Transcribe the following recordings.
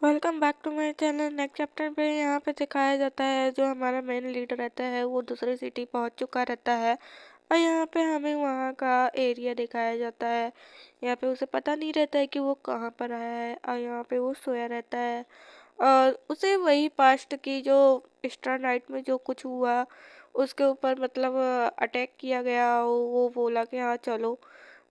Welcome back to my channel. Next chapter पे यहाँ पे दिखाया जाता है जो हमारा मेन लीड रहता है वो दूसरी सिटी पहुँच चुका रहता है और यहाँ पे हमें वहाँ का एरिया दिखाया जाता है। यहाँ पे उसे पता नहीं रहता है कि वो कहाँ पर आया है और यहाँ पे वो सोया रहता है और उसे वही पास्ट की जो स्टार नाइट में जो कुछ हुआ उसके ऊपर मतलब अटैक किया गया। वो बोला कि हाँ चलो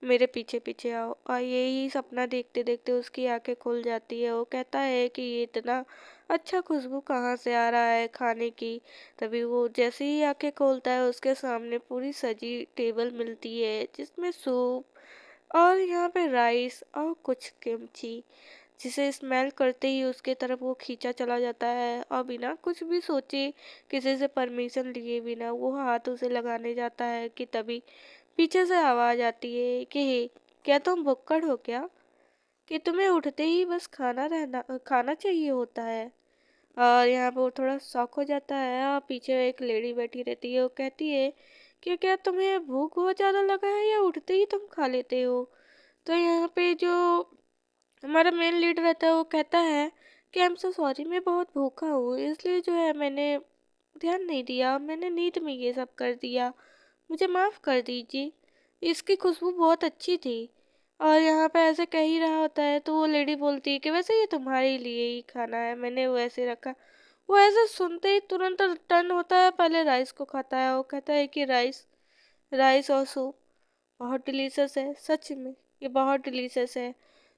मेरे पीछे पीछे आओ और यही सपना देखते देखते उसकी आंखें खुल जाती है। वो कहता है कि ये इतना अच्छा खुशबू कहाँ से आ रहा है खाने की। तभी वो जैसे ही आंखें खोलता है उसके सामने पूरी सजी टेबल मिलती है जिसमें सूप और यहाँ पे राइस और कुछ किमची, जिसे स्मेल करते ही उसके तरफ वो खींचा चला जाता है और बिना कुछ भी सोचे किसी से परमिशन लिए बिना वो हाथ उसे लगाने जाता है कि तभी पीछे से आवाज आती है कि "हे, क्या तुम भुक्कड़ हो क्या कि तुम्हें उठते ही बस खाना चाहिए होता है"। और यहाँ पे वो थोड़ा शॉक हो जाता है और पीछे एक लेडी बैठी रहती है। वो कहती है कि क्या तुम्हें भूख बहुत ज़्यादा लगा है या उठते ही तुम खा लेते हो। तो यहाँ पे जो हमारा मेन लीड रहता है वो कहता है कि आई एम सो सॉरी, मैं बहुत भूखा हूँ इसलिए जो है मैंने ध्यान नहीं दिया, मैंने नींद में ये सब कर दिया, मुझे माफ़ कर दीजिए। इसकी खुशबू बहुत अच्छी थी। और यहाँ पे ऐसे कह ही रहा होता है तो वो लेडी बोलती है कि वैसे ये तुम्हारे लिए ही खाना है, मैंने वैसे रखा। वो ऐसे सुनते ही तुरंत टर्न होता है, पहले राइस को खाता है। वो कहता है कि राइस राइस और सूप बहुत डिलीशियस है, सच में ये बहुत डिलीशियस है।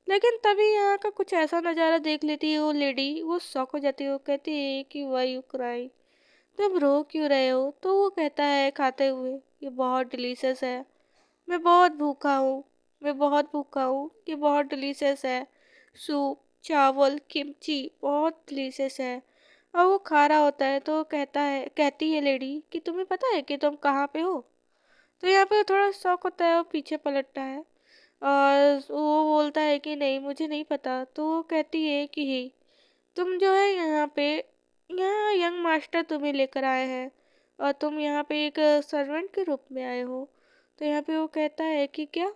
लेकिन तभी यहाँ का कुछ ऐसा नज़ारा देख लेती है वो लेडी, वो शॉक हो जाती है। वो कहती है कि वाई यू क्राई, तुम रो क्यों रहे हो। तो वो कहता है खाते हुए ये बहुत डिलीशियस है, मैं बहुत भूखा हूँ, मैं बहुत भूखा हूँ, ये बहुत डिलीशियस है। सूप चावल किमची बहुत डिलीशियस है। और वो खा रहा होता है तो कहती है लेडी कि तुम्हें पता है कि तुम कहाँ पे हो। तो यहाँ पे थोड़ा शौक होता है, वो पीछे पलटता है और वो बोलता है कि नहीं मुझे नहीं पता। तो वो कहती है कि ही तुम जो है यहाँ यंग मास्टर तुम्हें लेकर आए हैं और तुम यहाँ पे एक सर्वेंट के रूप में आए हो। तो यहाँ पे वो कहता है कि क्या।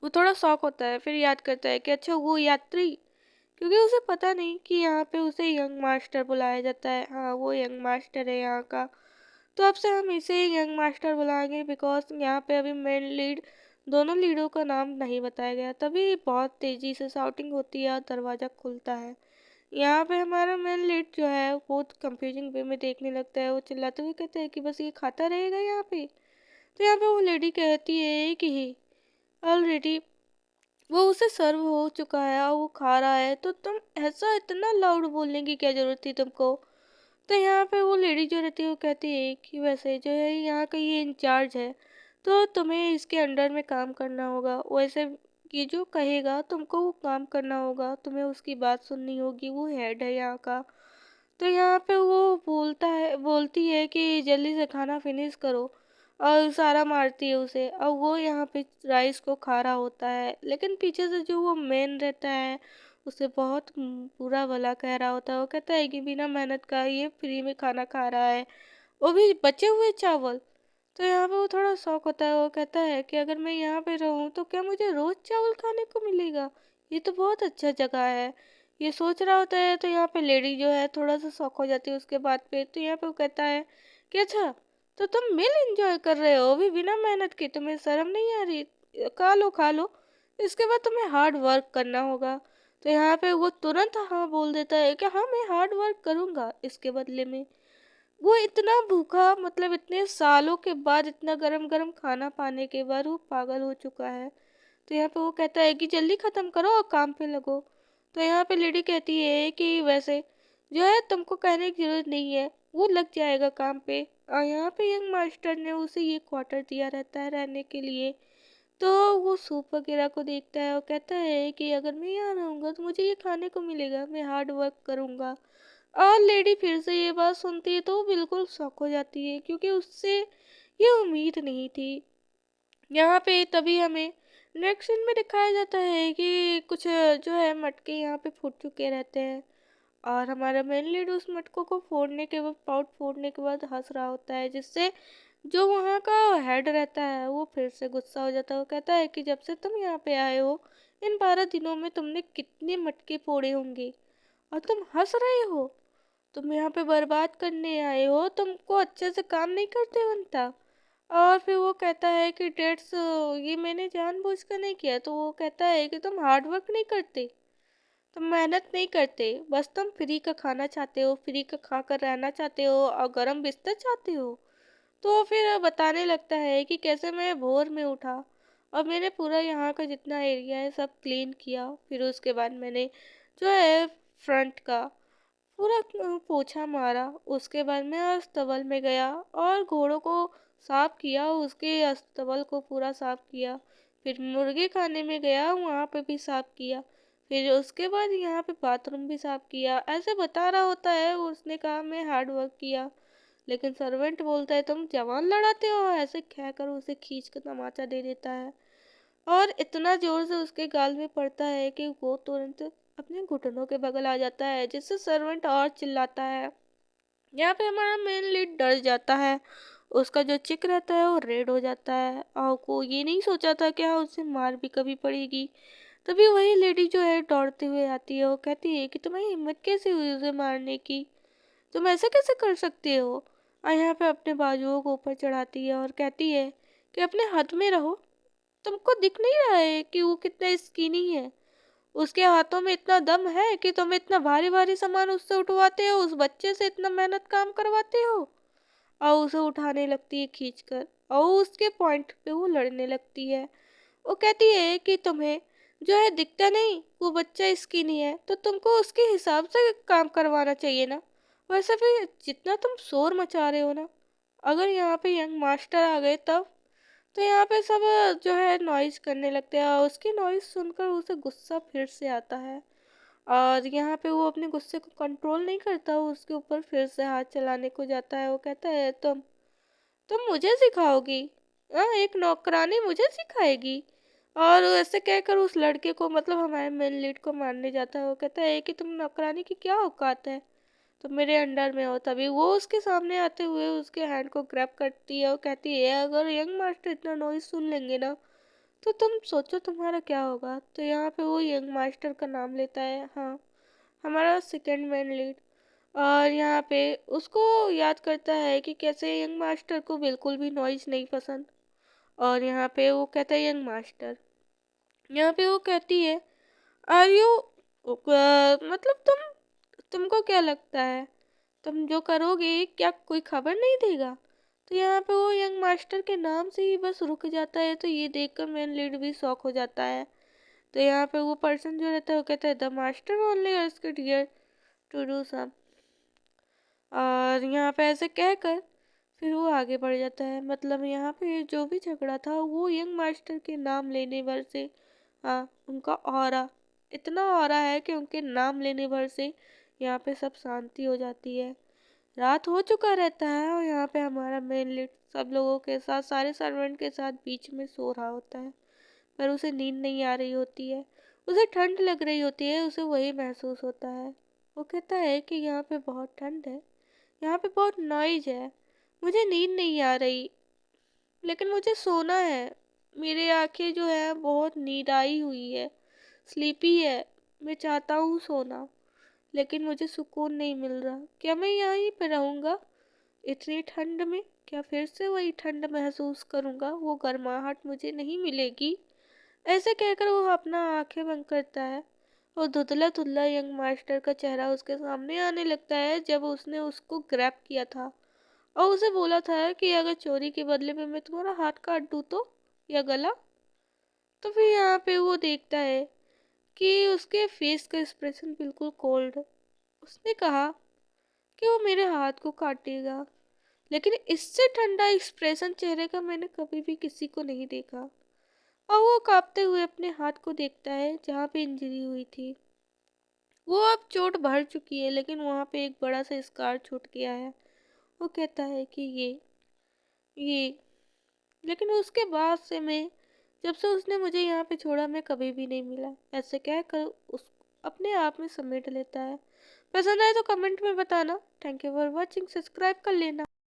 वो थोड़ा शौक होता है, फिर याद करता है कि अच्छा वो यात्री, क्योंकि उसे पता नहीं कि यहाँ पे उसे यंग मास्टर बुलाया जाता है। हाँ वो यंग मास्टर है यहाँ का, तो अब से हम इसे ही यंग मास्टर बुलाएंगे बिकॉज यहाँ पे अभी मेन लीड दोनों लीडों का नाम नहीं बताया गया। तभी बहुत तेजी से शाउटिंग होती है और दरवाज़ा खुलता है। यहाँ पे हमारा मेन लीड जो है वो कंफ्यूजिंग वे में देखने लगता है। वो चिल्लाते हुए कहता है कि बस ये खाता रहेगा यहाँ पे। तो यहाँ पे वो लेडी कहती है कि ऑलरेडी वो उसे सर्व हो चुका है और वो खा रहा है, तो तुम ऐसा इतना लाउड बोलने की क्या जरूरत थी तुमको। तो यहाँ पे वो लेडी जो रहती है वो कहती है कि वैसे जो है यहाँ का ये इंचार्ज है तो तुम्हें इसके अंडर में काम करना होगा। वैसे ये जो कहेगा तुमको वो काम करना होगा, तुम्हें उसकी बात सुननी होगी, वो हेड है यहाँ का। तो यहाँ पे वो बोलती है कि जल्दी से खाना फिनिश करो और सारा मारती है उसे। और वो यहाँ पे राइस को खा रहा होता है, लेकिन पीछे से जो वो मेन रहता है उसे बहुत बुरा भला कह रहा होता है। वो कहता है कि बिना मेहनत का ये फ्री में खाना खा रहा है, वो भी बचे हुए चावल। तो यहाँ पे वो थोड़ा शौक होता है। वो कहता है कि अगर मैं यहाँ पे रहूँ तो क्या मुझे रोज चावल खाने को मिलेगा, ये तो बहुत अच्छा जगह है। ये सोच रहा होता है तो यहाँ पे लेडी जो है थोड़ा सा शौक हो जाती है उसके बात पे। तो यहाँ पे वो कहता है कि अच्छा तो तुम मील एंजॉय कर रहे हो भी बिना मेहनत के, तुम्हें शर्म नहीं आ रही। खा लो खा लो, इसके बाद तुम्हें हार्ड वर्क करना होगा। तो यहाँ पे वो तुरंत हाँ बोल देता है कि हाँ मैं हार्ड वर्क करूँगा इसके बदले में। वो इतना भूखा, मतलब इतने सालों के बाद इतना गरम गरम खाना पाने के बाद वो पागल हो चुका है। तो यहाँ पे वो कहता है कि जल्दी ख़त्म करो और काम पे लगो। तो यहाँ पे लेडी कहती है कि वैसे जो है तुमको कहने की ज़रूरत नहीं है, वो लग जाएगा काम पे। और यहाँ पे यंग मास्टर ने उसे ये क्वार्टर दिया रहता है रहने के लिए। तो वो सूप वगैरह को देखता है और कहता है कि अगर मैं यहाँ रहूँगा तो मुझे ये खाने को मिलेगा, मैं हार्ड वर्क करूँगा। और लेडी फिर से ये बात सुनती है तो वो बिल्कुल शॉक हो जाती है क्योंकि उससे ये उम्मीद नहीं थी। यहाँ पे तभी हमें नेक्स्ट सीन में दिखाया जाता है कि कुछ जो है मटके यहाँ पे फूट चुके रहते हैं और हमारा मेन लीड उस मटकों को फोड़ने के बाद पाउट फोड़ने के बाद हंस रहा होता है, जिससे जो वहाँ का हेड रहता है वो फिर से गुस्सा हो जाता है। वो कहता है कि जब से तुम यहाँ पे आए हो इन 12 दिनों में तुमने कितने मटके फोड़े होंगे। और तुम हंस रहे हो? तुम यहाँ पे बर्बाद करने आए हो, तुमको अच्छे से काम नहीं करते बनता। और फिर वो कहता है कि डेट्स ये मैंने जानबूझ कर नहीं किया। तो वो कहता है कि तुम हार्ड वर्क नहीं करते, तुम मेहनत नहीं करते, बस तुम फ्री का खाना चाहते हो, फ्री का खाकर रहना चाहते हो और गर्म बिस्तर चाहते हो। तो फिर बताने लगता है कि कैसे मैं भोर में उठा और मैंने पूरा यहाँ का जितना एरिया है सब क्लीन किया। फिर उसके बाद मैंने जो है फ्रंट का पूरा पोछा मारा। उसके बाद मैं अस्तबल में गया और घोड़ों को साफ किया, उसके अस्तबल को पूरा साफ किया। फिर मुर्गे खाने में गया, वहाँ पे भी साफ किया। फिर उसके बाद यहाँ पे बाथरूम भी साफ किया। ऐसे बता रहा होता है। उसने कहा मैं हार्ड वर्क किया, लेकिन सर्वेंट बोलता है तुम जवान लड़ाते हो, ऐसे कहकर उसे खींच कर तमाचा दे देता है और इतना जोर से उसके गाल में पड़ता है कि वो तुरंत अपने घुटनों के बगल आ जाता है, जिससे सर्वेंट और चिल्लाता है। यहाँ पे हमारा मेन लीड डर जाता है, उसका जो चिक रहता है वो रेड हो जाता है और वो ये नहीं सोचा था कि हाँ उसे मार भी कभी पड़ेगी। तभी वही लेडी जो है दौड़ते हुए आती है, वो कहती है कि तुम्हें हिम्मत कैसे हुई उसे मारने की, तुम ऐसा कैसे कर सकते हो। और यहाँ पे अपने बाजुओं को ऊपर चढ़ाती है और कहती है कि अपने हाथ में रहो, तुमको दिख नहीं रहा है कि वो कितना स्किनी है, उसके हाथों में इतना दम है कि तुम इतना भारी भारी सामान उससे उठवाते हो, उस बच्चे से इतना मेहनत काम करवाते हो। और उसे उठाने लगती है खींचकर और उसके पॉइंट पे वो लड़ने लगती है। वो कहती है कि तुम्हें जो है दिखता नहीं वो बच्चा स्किनी है, तो तुमको उसके हिसाब से काम करवाना चाहिए ना। वैसे भी जितना तुम शोर मचा रहे हो ना, अगर यहाँ पे यंग मास्टर आ गए तब तो यहाँ पे सब जो है नॉइज करने लगते हैं और उसकी नॉइज सुनकर उसे गुस्सा फिर से आता है। और यहाँ पे वो अपने गुस्से को कंट्रोल नहीं करता, वो उसके ऊपर फिर से हाथ चलाने को जाता है। वो कहता है तुम मुझे सिखाओगी? हाँ, एक नौकरानी मुझे सिखाएगी? और ऐसे कहकर उस लड़के को मतलब हमारे मेन लीड को मारने जाता है। वो कहता है कि तुम नौकरानी की क्या औकात है, तुम मेरे अंडर में हो। तभी वो उसके सामने आते हुए उसके हैंड को ग्रैब करती है और कहती है अगर यंग मास्टर इतना नॉइज सुन लेंगे ना तो तुम सोचो तुम्हारा क्या होगा। तो यहाँ पे वो यंग मास्टर का नाम लेता है, हाँ, हमारा सेकंड मैन लीड। और यहाँ पे उसको याद करता है कि कैसे यंग मास्टर को बिल्कुल भी नॉइज नहीं पसंद। और यहाँ पे वो कहता है यंग मास्टर, यहाँ पे वो कहती है आर यू मतलब तुमको क्या लगता है तुम जो करोगे क्या कोई खबर नहीं देगा? तो यहाँ पे वो यंग मास्टर के नाम से ही बस रुक जाता है। तो ये देखकर मेन लीड भी शॉक हो जाता है। तो यहाँ पे वो पर्सन जो रहता है वो कहता है the master only asked here to do sum. और यहाँ पे ऐसे कहकर फिर वो आगे बढ़ जाता है। मतलब यहाँ पे जो भी झगड़ा था वो यंग मास्टर के नाम लेने भर से, हाँ, उनका ऑरा इतना ऑरा है कि उनके नाम लेने भर से यहाँ पे सब शांति हो जाती है। रात हो चुका रहता है और यहाँ पे हमारा मेन लीड सब लोगों के साथ सारे सर्वेंट के साथ बीच में सो रहा होता है, पर उसे नींद नहीं आ रही होती है, उसे ठंड लग रही होती है, उसे वही महसूस होता है। वो कहता है कि यहाँ पे बहुत ठंड है, यहाँ पे बहुत नॉइज है, मुझे नींद नहीं आ रही, लेकिन मुझे सोना है, मेरी आंखें जो है बहुत नींद आई हुई है, स्लीपी है, मैं चाहता हूँ सोना, लेकिन मुझे सुकून नहीं मिल रहा। क्या मैं यहीं पे रहूँगा इतनी ठंड में? क्या फिर से वही ठंड महसूस करूँगा? वो गर्माहट मुझे नहीं मिलेगी? ऐसे कहकर वो अपना आंखें बंद करता है और धुंधला धुंधला यंग मास्टर का चेहरा उसके सामने आने लगता है जब उसने उसको ग्रैब किया था और उसे बोला था कि अगर चोरी के बदले में मैं तुम्हारा हाथ काट दूँ तो, या गला। तो फिर यहाँ पे वो देखता है कि उसके फेस का एक्सप्रेशन बिल्कुल कोल्ड। उसने कहा कि वो मेरे हाथ को काटेगा, लेकिन इससे ठंडा एक्सप्रेशन चेहरे का मैंने कभी भी किसी को नहीं देखा। और वो कांपते हुए अपने हाथ को देखता है जहाँ पे इंजरी हुई थी। वो अब चोट भर चुकी है लेकिन वहाँ पे एक बड़ा सा स्कार छूट गया है। वो कहता है कि ये लेकिन उसके बाद से मैं, जब से उसने मुझे यहाँ पे छोड़ा, मैं कभी भी नहीं मिला। ऐसे कहकर उस अपने आप में समेट लेता है। पसंद आए तो कमेंट में बताना। Thank you for watching, subscribe कर लेना।